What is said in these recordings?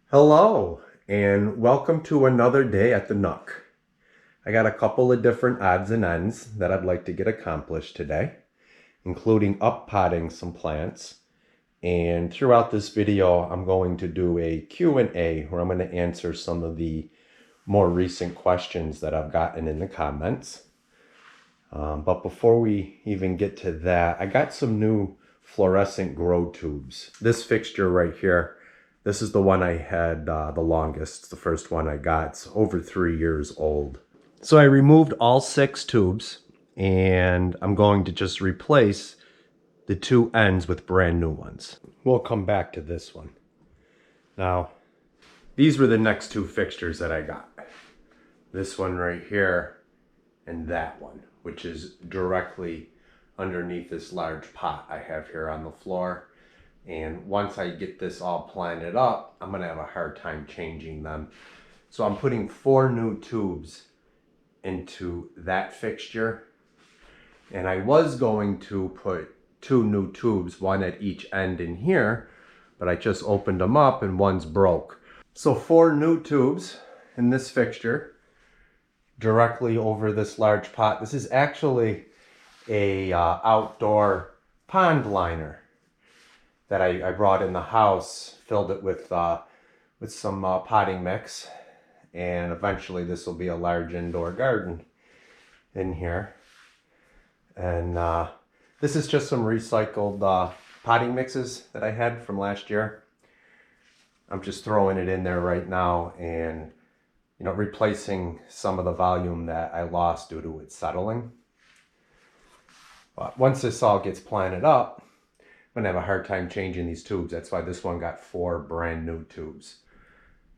Hello, and welcome to another day at the Nook. I got a couple of different odds and ends that I'd like to get accomplished today, including up-potting some plants. And throughout this video, I'm going to do a Q&A where I'm going to answer some of the more recent questions that I've gotten in the comments. But before we even get to that, I got some new fluorescent grow tubes. This fixture right here, this is the one I had the longest. It's the first one I got. It's over 3 years old. So I removed all 6 tubes, and I'm going to just replace the 2 ends with brand new ones. We'll come back to this one. Now, these were the next 2 fixtures that I got. This one right here and that one, which is directly underneath this large pot I have here on the floor. And once I get this all planted up, I'm gonna have a hard time changing them. So I'm putting 4 new tubes into that fixture. And I was going to put 2 new tubes, one at each end in here, but I just opened them up and one's broke. So 4 new tubes in this fixture directly over this large pot. This is actually a outdoor pond liner that I brought in the house, filled it with some potting mix, and eventually this will be a large indoor garden in here. And this is just some recycled potting mixes that I had from last year. I'm just throwing it in there right now and replacing some of the volume that I lost due to it settling. But once this all gets planted up, I'm gonna have a hard time changing these tubes. That's why this one got 4 brand new tubes.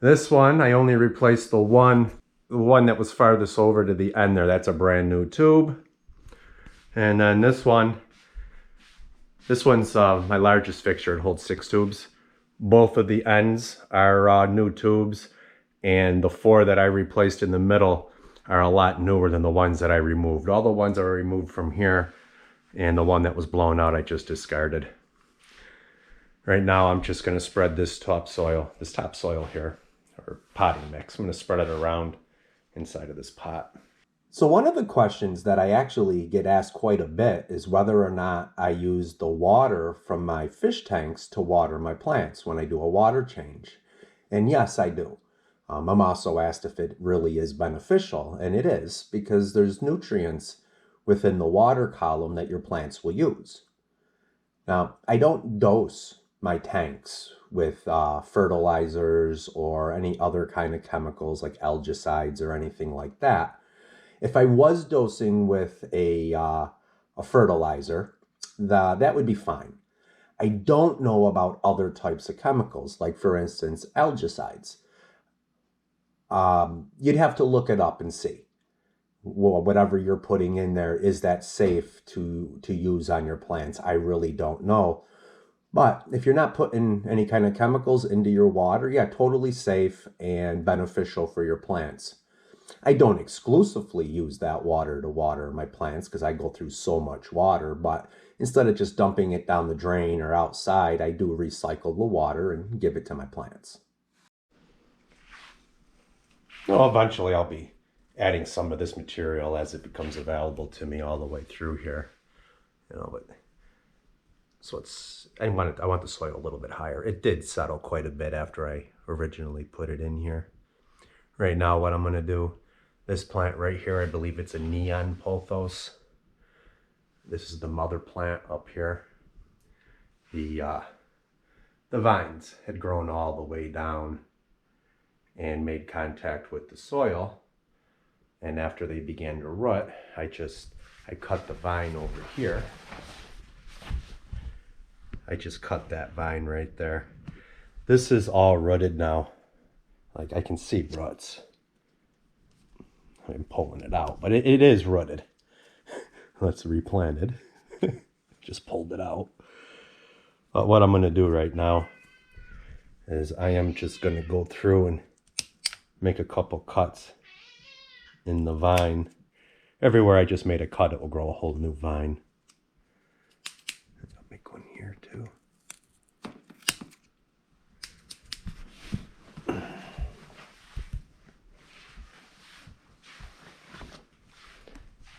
This one, I only replaced the one that was farthest over to the end there. That's a brand new tube. And then this one's my largest fixture. It holds 6 tubes. Both of the ends are new tubes, and the 4 that I replaced in the middle are a lot newer than the ones that I removed. All the ones that were removed from here and the one that was blown out, I just discarded. Right now, I'm just going to spread this topsoil here, or potting mix. I'm going to spread it around inside of this pot. So one of the questions that I actually get asked quite a bit is whether or not I use the water from my fish tanks to water my plants when I do a water change. And yes, I do. I'm also asked if it really is beneficial, and it is, because there's nutrients within the water column that your plants will use. Now, I don't dose my tanks with fertilizers or any other kind of chemicals like algicides or anything like that. If I was dosing with a fertilizer, that would be fine. I don't know about other types of chemicals, like for instance, algicides. You'd have to look it up and see. Well, whatever you're putting in there, is that safe to use on your plants? I really don't know. But if you're not putting any kind of chemicals into your water, yeah, totally safe and beneficial for your plants. I don't exclusively use that water to water my plants because I go through so much water, but instead of just dumping it down the drain or outside, I do recycle the water and give it to my plants. Well, eventually I'll be adding some of this material as it becomes available to me all the way through here. But so I want the soil a little bit higher. It did settle quite a bit after I originally put it in here. Right now, what I'm going to do, this plant right here, I believe it's a neon pothos. This is the mother plant up here. The vines had grown all the way down and made contact with the soil. And after they began to root, I cut the vine over here. I just cut that vine right there. This is all rooted now. Like I can see roots. I'm pulling it out, but it is rooted. That's replanted. Just pulled it out. But what I'm going to do right now is I am just going to go through and make a couple cuts in the vine. Everywhere I just made a cut, it will grow a whole new vine. I'll make one here too.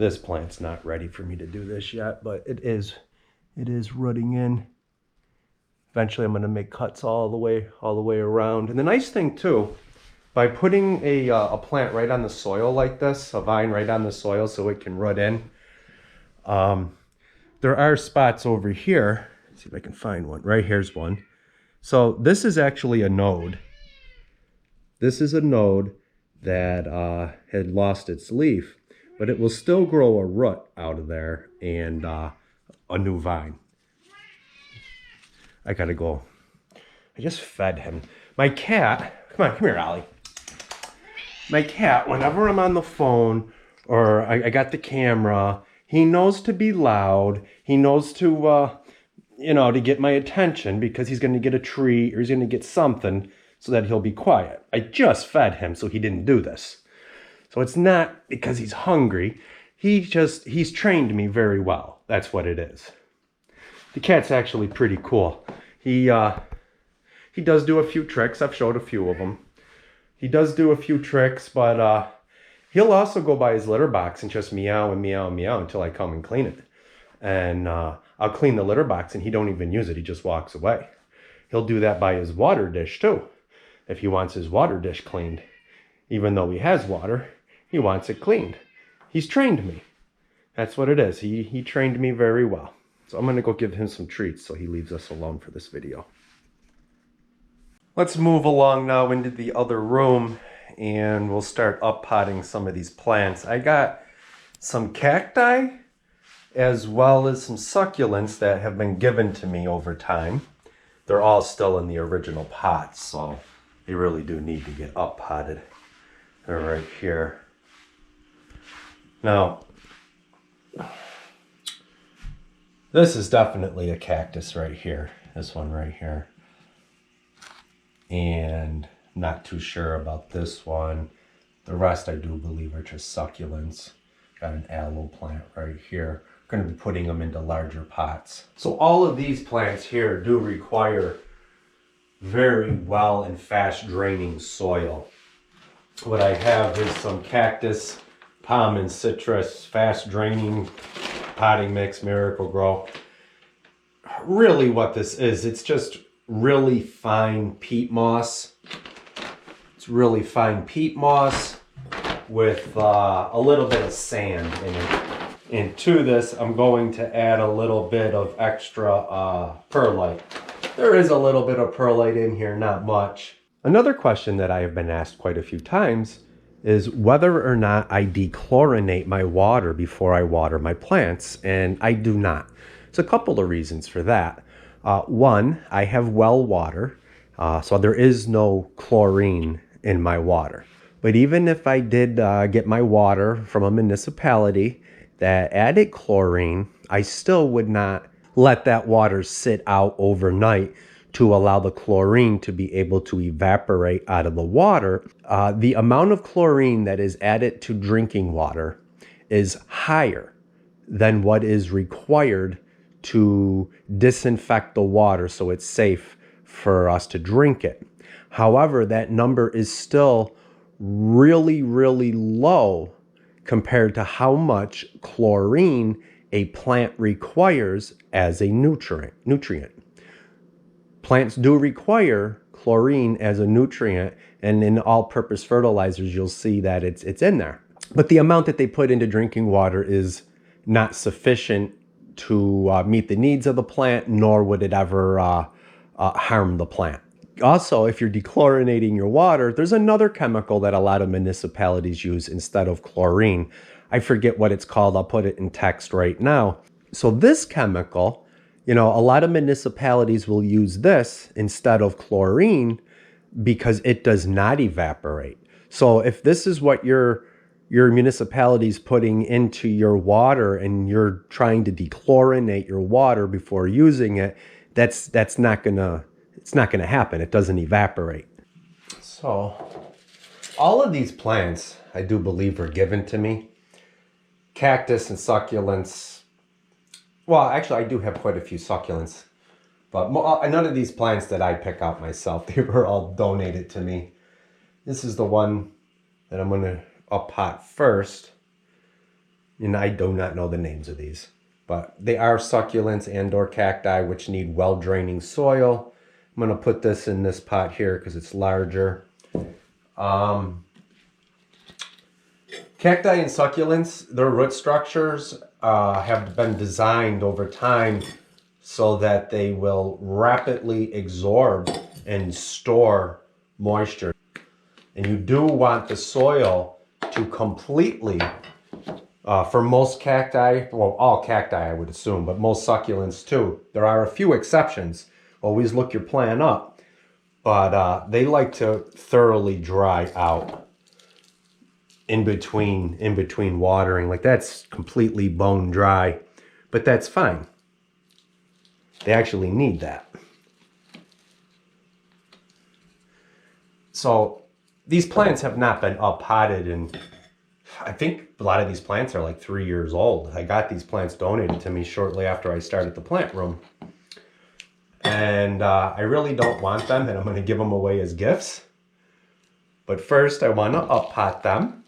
This plant's not ready for me to do this yet, but it is rooting in. Eventually I'm going to make cuts all the way around. And the nice thing too, by putting a plant right on the soil like this, a vine right on the soil so it can root in, there are spots over here. Let's see if I can find one. Right here's one. So this is actually a node. This is a node that had lost its leaf, but it will still grow a root out of there and a new vine. I gotta go. I just fed him. My cat, come here, Ollie. My cat, whenever I'm on the phone or I got the camera, he knows to be loud. He knows to, to get my attention because he's going to get a treat or he's going to get something so that he'll be quiet. I just fed him, so he didn't do this. So it's not because he's hungry. He's trained me very well. That's what it is. The cat's actually pretty cool. He does do a few tricks. I've showed a few of them. He does do a few tricks, but he'll also go by his litter box and just meow and meow and meow until I come and clean it. And I'll clean the litter box and he don't even use it. He just walks away. He'll do that by his water dish too. If he wants his water dish cleaned, even though he has water, he wants it cleaned. He's trained me. That's what it is. He trained me very well. So I'm going to go give him some treats so he leaves us alone for this video. Let's move along now into the other room and we'll start up potting some of these plants. I got some cacti as well as some succulents that have been given to me over time. They're all still in the original pots, so they really do need to get up potted. They're right here. Now, this is definitely a cactus right here. This one right here. And not too sure about this one. The rest I do believe are just succulents. Got an aloe plant right here. Going to be putting them into larger pots. So all of these plants here do require very well and fast draining soil. What I have is some cactus, palm and citrus, fast draining potting mix, Miracle-Gro. Really what this is, it's just really fine peat moss. It's really fine peat moss with a little bit of sand in it. And to this, I'm going to add a little bit of extra perlite. There is a little bit of perlite in here, not much. Another question that I have been asked quite a few times is whether or not I dechlorinate my water before I water my plants, and I do not. There's a couple of reasons for that. One, I have well water, so there is no chlorine in my water. But even if I did get my water from a municipality that added chlorine, I still would not let that water sit out overnight to allow the chlorine to be able to evaporate out of the water. The amount of chlorine that is added to drinking water is higher than what is required to disinfect the water so it's safe for us to drink it. However, that number is still really, really low compared to how much chlorine a plant requires as a nutrient. Plants do require chlorine as a nutrient, and in all-purpose fertilizers, you'll see that it's in there. But the amount that they put into drinking water is not sufficient to meet the needs of the plant, nor would it ever harm the plant. Also, if you're dechlorinating your water, there's another chemical that a lot of municipalities use instead of chlorine. I forget what it's called. I'll put it in text right now. So this chemical, a lot of municipalities will use this instead of chlorine because it does not evaporate. So if this is what your municipality's putting into your water and you're trying to dechlorinate your water before using it, it's not gonna happen. It doesn't evaporate. So all of these plants I do believe were given to me. Cactus and succulents. Well, actually I do have quite a few succulents, but none of these plants that I pick out myself. They were all donated to me. This is the one that I'm gonna up pot first. And I do not know the names of these, but they are succulents and or cacti which need well-draining soil. I'm going to put this in this pot here because it's larger. Cacti and succulents, their root structures have been designed over time so that they will rapidly absorb and store moisture. And you do want the soil to completely, for most cacti, well, all cacti I would assume, but most succulents too. There are a few exceptions. Always look your plant up, but they like to thoroughly dry out in between watering. Like that's completely bone dry, but that's fine. They actually need that. So these plants have not been up potted, and I think a lot of these plants are like 3 years old. I got these plants donated to me shortly after I started the plant room. And I really don't want them, and I'm going to give them away as gifts. But first I want to up pot them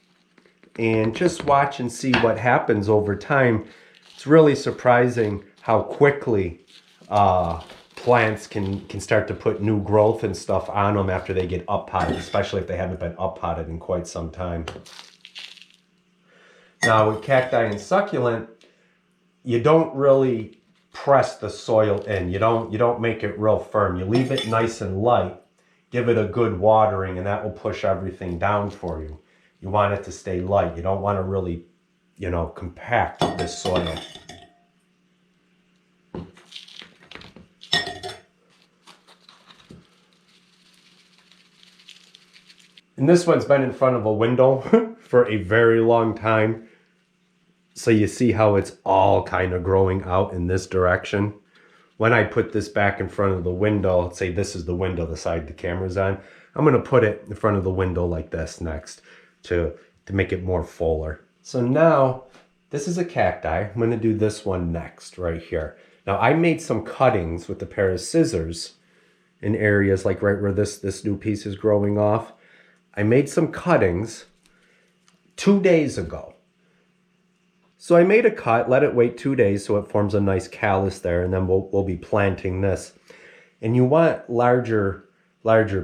and just watch and see what happens over time. It's really surprising how quickly plants can start to put new growth and stuff on them after they get up potted, especially if they haven't been up potted in quite some time. Now with cacti and succulent, you don't really press the soil in. You don't make it real firm. You leave it nice and light, give it a good watering, and that will push everything down for you. You want it to stay light. You don't want to really, compact this soil. And this one's been in front of a window for a very long time. So you see how it's all kind of growing out in this direction. When I put this back in front of the window, let's say this is the window, the side the camera's on, I'm going to put it in front of the window like this next to make it more fuller. So now this is a cacti. I'm going to do this one next right here. Now I made some cuttings with a pair of scissors in areas like right where this new piece is growing off. I made some cuttings 2 days ago. So I made a cut, let it wait 2 days so it forms a nice callus there, and then we'll be planting this. And you want larger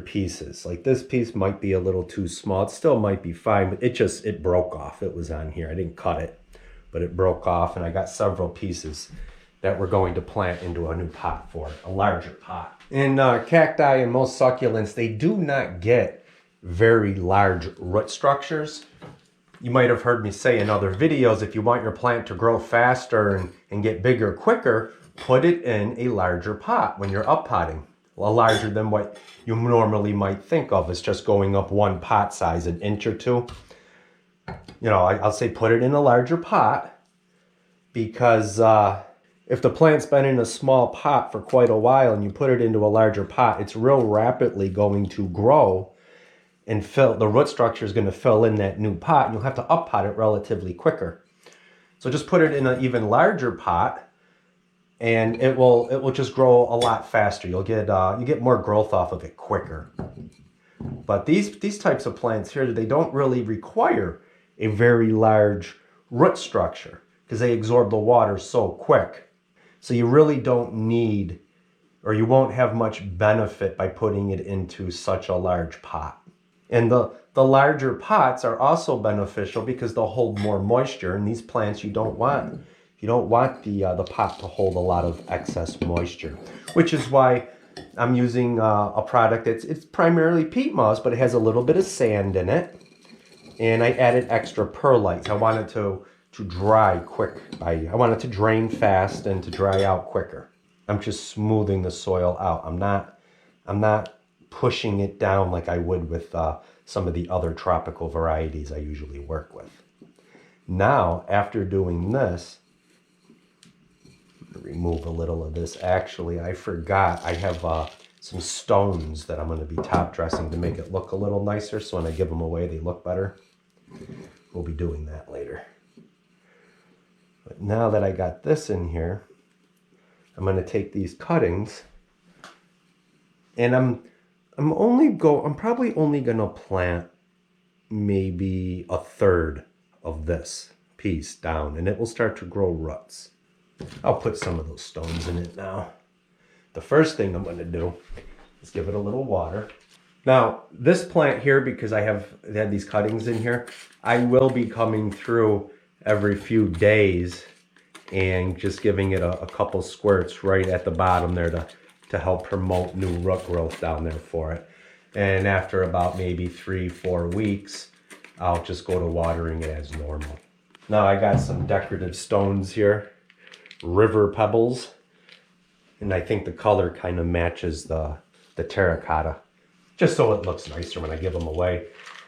pieces. Like this piece might be a little too small. It still might be fine, but it broke off. It was on here. I didn't cut it, but it broke off, and I got several pieces that we're going to plant into a new pot for, a larger pot. In cacti and most succulents, they do not get very large root structures. You might have heard me say in other videos, if you want your plant to grow faster and get bigger quicker, put it in a larger pot when you're up potting. Well, larger than what you normally might think of as just going up one pot size, an inch or two. I'll say put it in a larger pot because if the plant's been in a small pot for quite a while and you put it into a larger pot, it's real rapidly going to grow and the root structure is going to fill in that new pot, and you'll have to up pot it relatively quicker. So just put it in an even larger pot, and it will just grow a lot faster. You get more growth off of it quicker. But these types of plants here, they don't really require a very large root structure because they absorb the water so quick. So you really don't need, or you won't have much benefit by putting it into such a large pot. And the larger pots are also beneficial because they'll hold more moisture. And these plants, you don't want the pot to hold a lot of excess moisture, which is why I'm using a product it's primarily peat moss, but it has a little bit of sand in it. And I added extra perlite. I wanted to dry quick. I wanted to drain fast and to dry out quicker. I'm just smoothing the soil out. I'm not pushing it down like I would with some of the other tropical varieties I usually work with. Now, after doing this, I'm going to remove a little of this. Actually, I forgot I have some stones that I'm going to be top dressing to make it look a little nicer, so when I give them away, they look better. We'll be doing that later. But now that I got this in here, I'm going to take these cuttings, and I'm probably only going to plant maybe a third of this piece down, and it will start to grow roots. I'll put some of those stones in it now. The first thing I'm going to do is give it a little water. Now, this plant here, because I had these cuttings in here, I will be coming through every few days and just giving it a couple squirts right at the bottom there to help promote new root growth down there for it. And after about maybe 3-4 weeks, I'll just go to watering it as normal. Now I got some decorative stones here, river pebbles, and I think the color kind of matches the terracotta, just so it looks nicer when I give them away.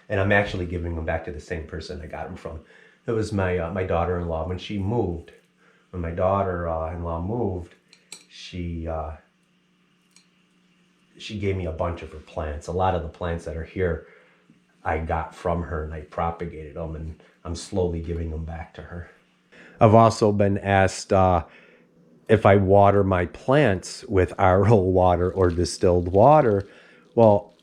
And I'm actually giving them back to the same person I got them from. It was my daughter-in-law when she moved. When my daughter-in-law moved, she gave me a bunch of her plants. A lot of the plants that are here I got from her, and I propagated them, and I'm slowly giving them back to her. I've also been asked if I water my plants with RO water or distilled water. Well,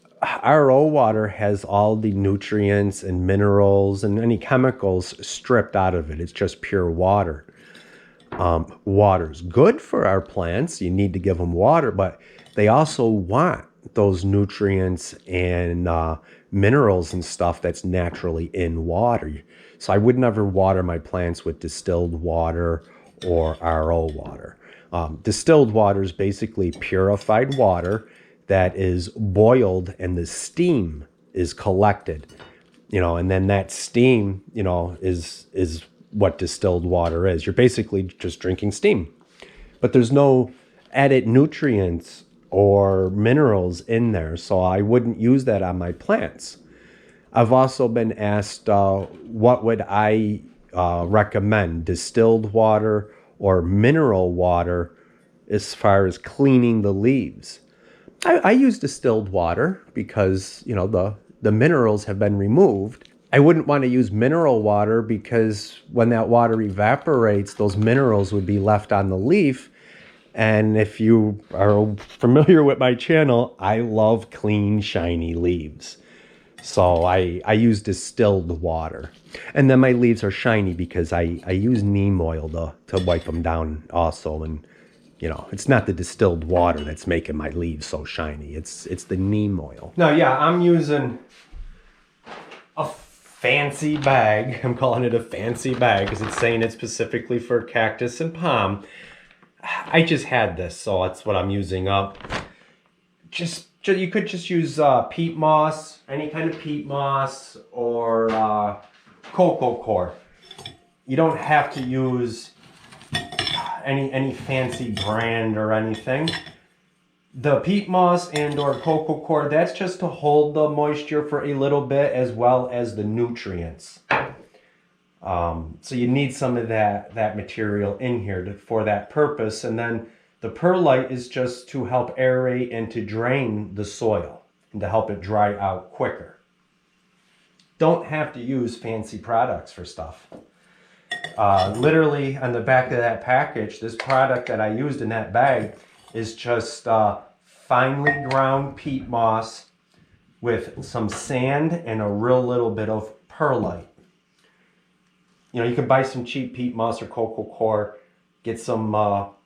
RO water has all the nutrients and minerals and any chemicals stripped out of it. It's just pure water. Water's good for our plants. You need to give them water, but they also want those nutrients and minerals and stuff that's naturally in water. So I would never water my plants with distilled water or RO water. Distilled water is basically purified water that is boiled and the steam is collected, and then that steam, is what distilled water is. You're basically just drinking steam, but there's no added nutrients or minerals in there, so I wouldn't use that on my plants. I've also been asked what would I recommend, distilled water or mineral water as far as cleaning the leaves. I use distilled water because the minerals have been removed. I wouldn't want to use mineral water because when that water evaporates, those minerals would be left on the leaf. And if you are familiar with my channel, I love clean, shiny leaves. So I use distilled water. And then my leaves are shiny because I use neem oil to wipe them down also. And, it's not the distilled water that's making my leaves so shiny. It's the neem oil. Now, yeah, I'm using a fancy bag. I'm calling it a fancy bag because it's saying it's specifically for cactus and palm. I just had this, so that's what I'm using up. You could just use peat moss, any kind of peat moss, or cocoa coir. You don't have to use any fancy brand or anything. The peat moss and or cocoa coir, that's just to hold the moisture for a little bit as well as the nutrients. So you need some of that material in here for that purpose. And then the perlite is just to help aerate and to drain the soil and to help it dry out quicker. Don't have to use fancy products for stuff. Literally on the back of that package, this product that I used in that bag is just finely ground peat moss with some sand and a real little bit of perlite. You can buy some cheap peat moss or cocoa coir, get some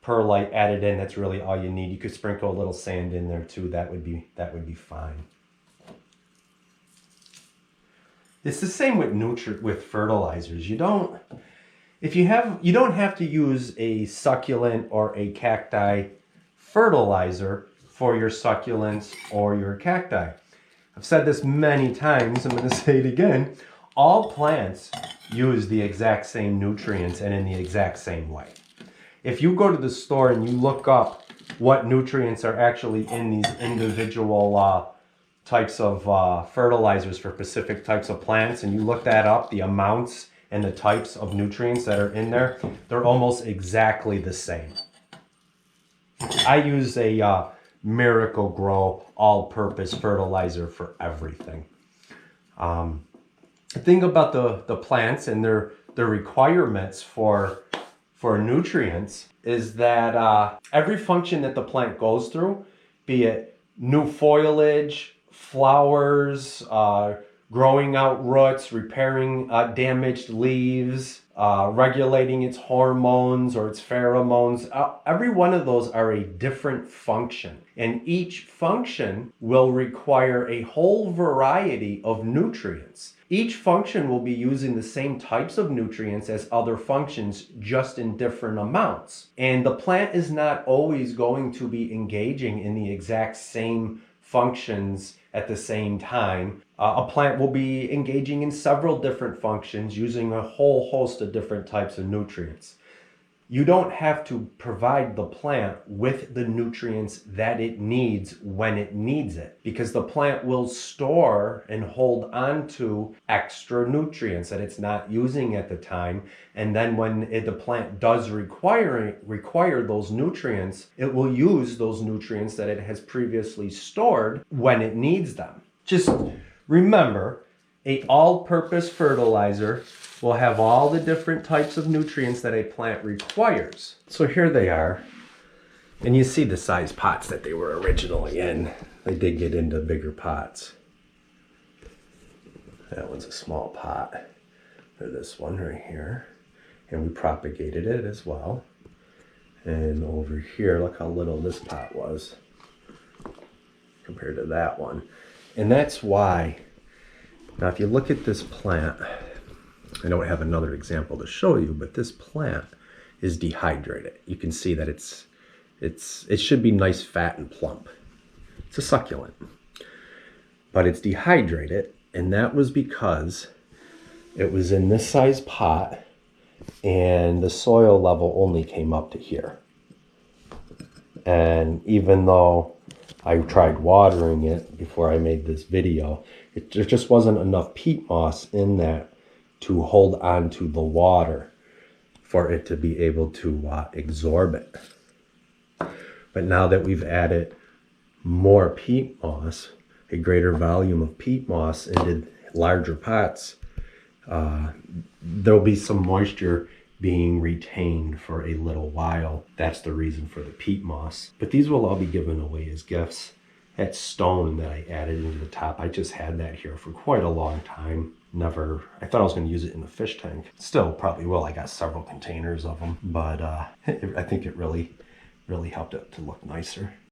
perlite added in. That's really all you need. You could sprinkle a little sand in there too. That would be fine. It's the same with fertilizers. You don't have to use a succulent or a cacti fertilizer for your succulents or your cacti. I've said this many times. I'm going to say it again. All plants use the exact same nutrients and in the exact same way. If you go to the store and you look up what nutrients are actually in these individual types of fertilizers for specific types of plants, and you look that up, the amounts and the types of nutrients that are in there, they're almost exactly the same. I use a Miracle Grow all-purpose fertilizer for everything. The thing about the plants and their requirements for nutrients is that every function that the plant goes through, be it new foliage, flowers, growing out roots, repairing damaged leaves, regulating its hormones or its pheromones. Every one of those are a different function. And each function will require a whole variety of nutrients. Each function will be using the same types of nutrients as other functions, just in different amounts. And the plant is not always going to be engaging in the exact same functions at the same time. A plant will be engaging in several different functions using a whole host of different types of nutrients. You don't have to provide the plant with the nutrients that it needs when it needs it, because the plant will store and hold on to extra nutrients that it's not using at the time. And then when the plant does require those nutrients, it will use those nutrients that it has previously stored when it needs them. Just remember, an all-purpose fertilizer will have all the different types of nutrients that a plant requires. So here they are. And you see the size pots that they were originally in. They did get into bigger pots. That one's a small pot. Or this one right here. And we propagated it as well. And over here, look how little this pot was compared to that one. And that's why, now if you look at this plant, I don't have another example to show you, but this plant is dehydrated. You can see that it should be nice, fat, and plump. It's a succulent, but it's dehydrated, and that was because it was in this size pot, and the soil level only came up to here. And even though I tried watering it before I made this video, there just wasn't enough peat moss in that to hold on to the water for it to be able to absorb it. But now that we've added more peat moss, a greater volume of peat moss into larger pots, there'll be some moisture being retained for a little while. That's the reason for the peat moss. But these will all be given away as gifts. That stone that I added into the top, I just had that here for quite a long time. I thought I was going to use it in the fish tank. Still probably will. I got several containers of them, but I think it really helped it to look nicer.